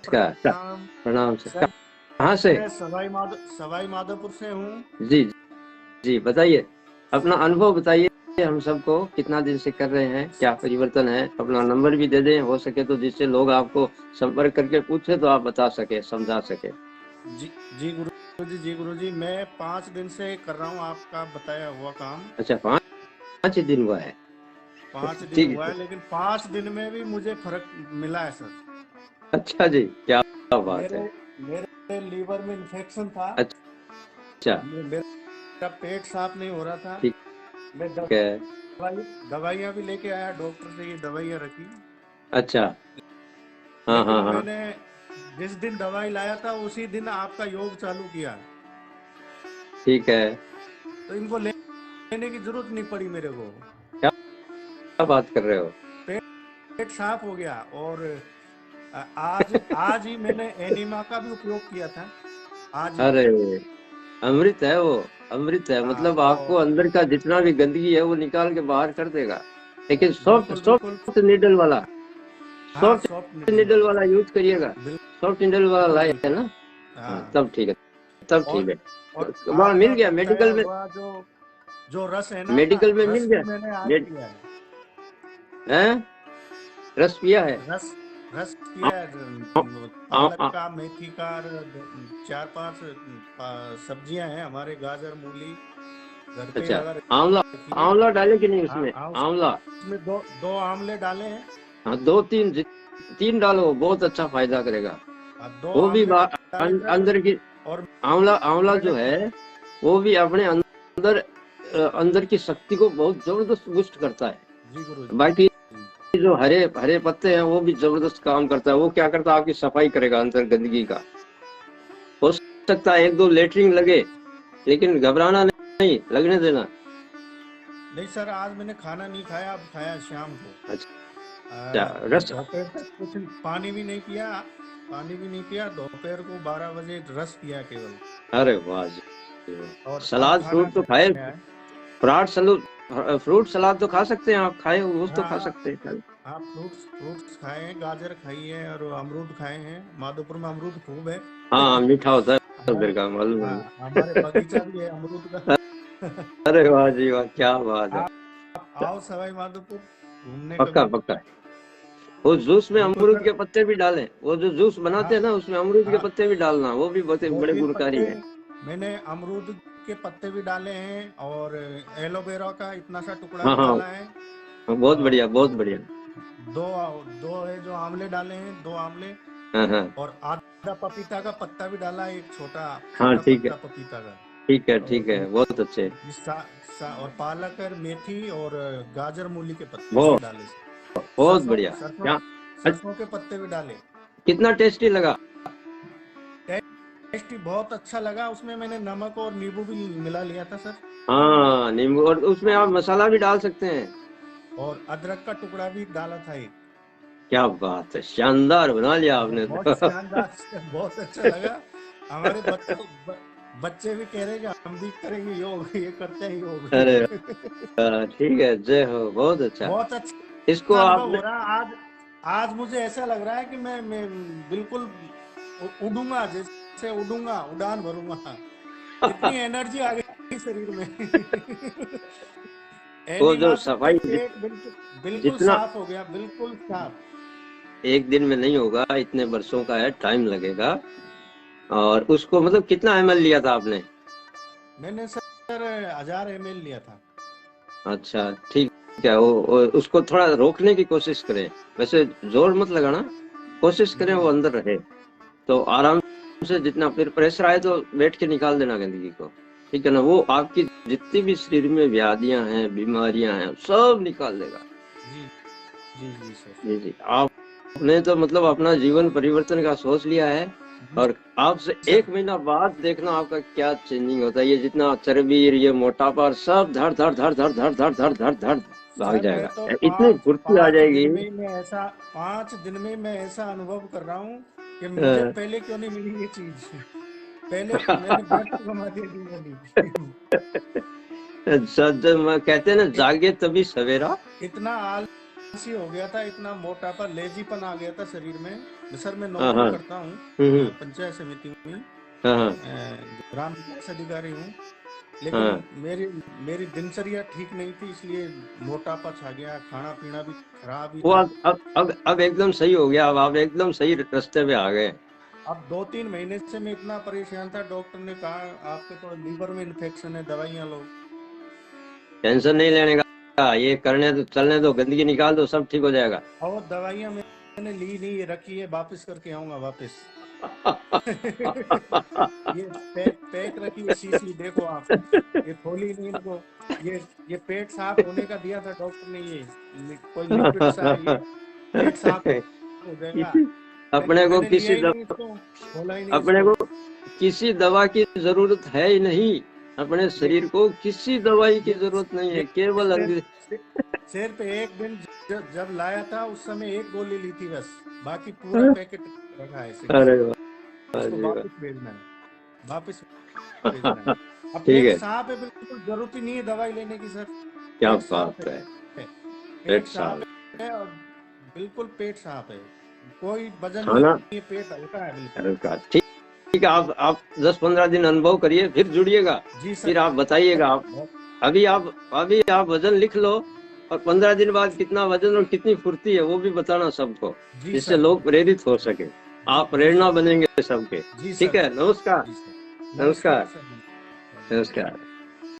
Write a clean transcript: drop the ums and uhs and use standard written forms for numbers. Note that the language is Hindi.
नमस्कार। प्रणाम प्रणाम सर। सर। कहाँ से? मैं सवाई माधोपुर से हूँ। जी जी, बताइए अपना अनुभव बताइए। हम सबको कितना दिन से कर रहे हैं, क्या परिवर्तन है, अपना नंबर भी दे दें हो सके तो, जिससे लोग आपको संपर्क करके पूछे तो आप बता सके, समझा सके। जी जी गुरु जी, मैं 5 दिन से कर रहा हूँ आपका बताया हुआ काम। अच्छा, 5 ही दिन हुआ है? 5 दिन ठीक हुआ है। है, लेकिन 5 दिन में भी मुझे फर्क मिला है सर। अच्छा जी, क्या बात मेरे है। मेरे लीवर में इन्फेक्शन था। अच्छा। मेरा पेट साफ नहीं हो रहा था। ठीक मैं है। दवाइयाँ भी लेके आया, डॉक्टर से ये दवाइयाँ रखी। अच्छा। हाँ लेकिन हाँ हाँ। मैंने जिस दिन दवाई लाया था उसी दिन आपका योग चालू किया, ठीक है। तो इनको लेने की जरूरत नहीं पड़ी मेरे को। क्या बात कर रहे हो? पेट साफ हो गया। और आज आज ही मैंने एनिमा का भी उपयोग किया था, आज ही। अरे, अमृत है वो। अमृत है, हाँ, मतलब आपको और अंदर का जितना भी गंदगी है वो निकाल के बाहर कर देगा। लेकिन सॉफ्ट बिल्कुल बिल्कुल। सॉफ्ट निडल वाला, हाँ, सॉफ्ट सॉफ्ट निडल निडल वाला। वाला यूज करिएगा। सॉफ्ट निडल वाला बिल्कुल लाए है बिल्कुल। ना? हाँ, हाँ। तब ठीक है। तब ठीक और है। वहाँ मिल आपका गया बताया मेडिकल में? हुआ जो जो रस है ना, मेडिकल में मिल रस गया? भी मैंने आज मेड किया है। है? रस पिया है? रस रस आ, किया है। आ, पालक आ, का, मेथी का, और 4-5 सब्जियां हैं हमारे, गाजर मूली घर पे ही अच्छा। लगा आंवला, रखी है। आंवला डाले कि नहीं हाँ उसमें? हाँ, आंवला, उसमें दो दो आंवले डाले हैं। हाँ, दो तीन तीन डालो, बहुत अच्छा फायदा करेगा। दो वो भी आंवले डाले सर। अंदर की और आंवला, आंवला मैंने जो है वो भी अपने अंदर अंदर की शक्ति को बहुत जबरदस्त बूस्ट करता है। जी गुरु बाकी जी। जो हरे हरे पत्ते हैं वो भी जबरदस्त काम करता है। वो क्या करता है, आपकी सफाई करेगा अंदर गंदगी का। हो सकता है एक दो लेटरिन लगे, लेकिन घबराना नहीं, लगने देना। नहीं सर, आज मैंने खाना नहीं खाया, अब खाया शाम को। अच्छा, रस। दोपहर तक कुछ पानी भी नहीं पिया। दोपहर को 12 बजे रस पिया केवल। अरे वाह जी वाह। और अब सलाद खाना फ्रूट तो खाए? खाया है। फ्रूट सलाद तो खा सकते हैं आप, खाए हो वो तो हाँ खा हाँ सकते हैं। हाँ, फ्रूट्स खाए हैं, गाजर खाई है, और अमरूद खाए हैं। माधोपुर में अमरूद खूब है। हाँ, मीठा होता है उधर हमारे का, मालूम है। हाँ, हमारे बगीचा भी है अमरूद का। अरे वाह जी वाह, क्या बात है। आप आओ सवाई माधोपुर घूमने पक्का कभी। पक्का। वो जूस में बिल्कुल अमरूद सर। के पत्ते भी डालें, वो जो जूस बनाते हाँ हैं ना उसमें अमरूद के हाँ, पत्ते भी डालना, वो भी बहुत दो बड़े तीन गुणकारी पत्ते है। मैंने अमरूद के पत्ते भी डाले हैं, और एलोवेरा का इतना सा टुकड़ा हाँ भी हाँ डाला है। हाँ, बहुत और बढ़िया, बहुत बढ़िया। दो दो है जो आंवले डाले हैं, 2 आंवले। हाँ हाँ और आधा पपीता का पत्ता भी डाला है, एक छोटा हाँ, छोटा ठीक है, पत्ता पपीता का। ठीक है, ठीक और है, बहुत अच्छे। और पालक और मेथी और गाजर मूली के पत्ते भी बहुत डाले। बहुत सरसों बढ़िया। सरसों क्या? सरसों के पत्ते भी डाले। कितना टेस्टी लगा? टेस्ट बहुत अच्छा लगा। उसमें मैंने नमक और नींबू भी मिला लिया था सर। हाँ, नींबू, और उसमें आप मसाला भी डाल सकते हैं। और अदरक का टुकड़ा भी डाला था एक। क्या बात है, शानदार बना लिया आपने बहुत तो। शानदार, बहुत अच्छा लगा। हमारे बच्चे भी कह रहे हैं कि हम भी करेंगे योग, ये करते हैं अरे योग। ठीक है, जय हो, बहुत अच्छा। बहुत इसको अच्छा अनुभव आपने हो रहा है आज। आज मुझे ऐसा लग रहा है कि मैं बिल्कुल उड़ूंगा, जैसे उड़ूंगा, उड़ान भरूंगा। इतनी एनर्जी आ गई शरीर में। वो जो एनिमा से सफाई पेट बिल्कुल बिल्कुल जितना साफ हो गया, बिल्कुल साफ। एक दिन में नहीं होगा, इतने वर्षों का है, टाइम लगेगा। और उसको मतलब कितना एमएल लिया था आपने? मैंने सर 1000 ml लिया था। अच्छा, ठीक है। वो उसको थोड़ा रोकने की कोशिश करें। वैसे जोर मत लगाना, कोशिश करें वो हम्म। अंदर रहे। तो आराम से, जितना फिर प्रेशर आए तो बैठ के निकाल देना गंदगी को। ठीक है ना? वो आपकी जितनी भी शरीर में व्याधियां हैं, बीमारियां हैं, सब निकाल देगा। जी जी जी सर। जी जी, आपने तो मतलब अपना जीवन परिवर्तन का सोच लिया है। जी और आपसे सर। 1 महीना बाद देखना आपका क्या चेंजिंग होता है। ये जितना चर्बी, ये मोटापा, सब धड़ धड़ धड़ धड़ धड़ धड़ धड़ धड़ धड़ भाग सर मैं जाएगा। तो इतनी पाँच फुर्ती आ पाँच जाएगी। दिन में ही मैं ऐसा 5 दिन में मैं ऐसा अनुभव कर रहा हूँ कि मुझे अ, पहले क्यों नहीं मिली ये चीज। पहले मैंने व्यर्थ कमा दिया जीवन ही। कहते हैं ना, जागे तभी सवेरा। इतना सी हो गया था, इतना मोटापा, लेजीपन आ गया था शरीर में। सर मैं हाँ नौकरी हाँ। करता हूँ हम्म। पंचायत समिति में, हाँ हाँ। ग्राम विकास अधिकारी हूँ। लेकिन हाँ मेरी मेरी दिनचर्या ठीक नहीं थी, इसलिए मोटापा छा गया, खाना पीना भी खराब ही वो था। अब एकदम सही हो गया, अब आप एकदम सही रास्ते पे आ गए। अब 2-3 महीने से मैं इतना परेशान था, डॉक्टर ने कहा आपके तो लीवर में इन्फेक्शन है, दवाइयाँ लो। टेंशन नहीं लेने का, ये करने दो, चलने दो, गंदगी निकाल दो, सब ठीक हो जाएगा। और दवाइयाँ मैंने ली नहीं, ये रखी है, वापस करके आऊंगा वापस। ये पैक रखी है शीशी, देखो आप, ये खोली नहीं इनको। ये पेट साफ होने का दिया था डॉक्टर ने, ये कोई लिक्विड सा, ये पेट साफ हो जाएगा। अपने को मैंने लिया किसी ही नहीं इसको, खोला ही नहीं अपने इसको। को किसी दवा की जरूरत है ही नहीं। अपने ये शरीर को किसी दवाई की ये जरूरत नहीं है, ये केवल सिर्फ एक दिन जब लाया था उस समय एक गोली ली थी बस, बाकी पूरा पैकेट रखा है शीशी। अरे वाह इसको जी वाह। वापस भेजना है, वापस भेजना है। अब ठीक पेट है, साफ है, बिल्कुल जरूरत ही नहीं है दवाई लेने की सर। क्या पेट साफ बात है। है, पेट पेट साफ साफ। है, और बिल्कुल पेट साफ है, कोई वजन नहीं खाना है, पेट हल्का है बिल्कुल। हल्का, ठीक। ठीक है, आप 10-15 दिन अनुभव करिए, फिर जुड़िएगा, जी फिर सर। आप बताइएगा। आप अभी आप वजन लिख लो, और 15 दिन बाद कितना वजन और कितनी फुर्ती है वो भी बताना सबको, जी जिससे सर। लोग प्रेरित हो सके। जी आप जी प्रेरणा सर। बनेंगे सबके। जी ठीक सर। है, नमस्कार। जी सर। नमस्कार। नमस्कार सर। नमस्कार।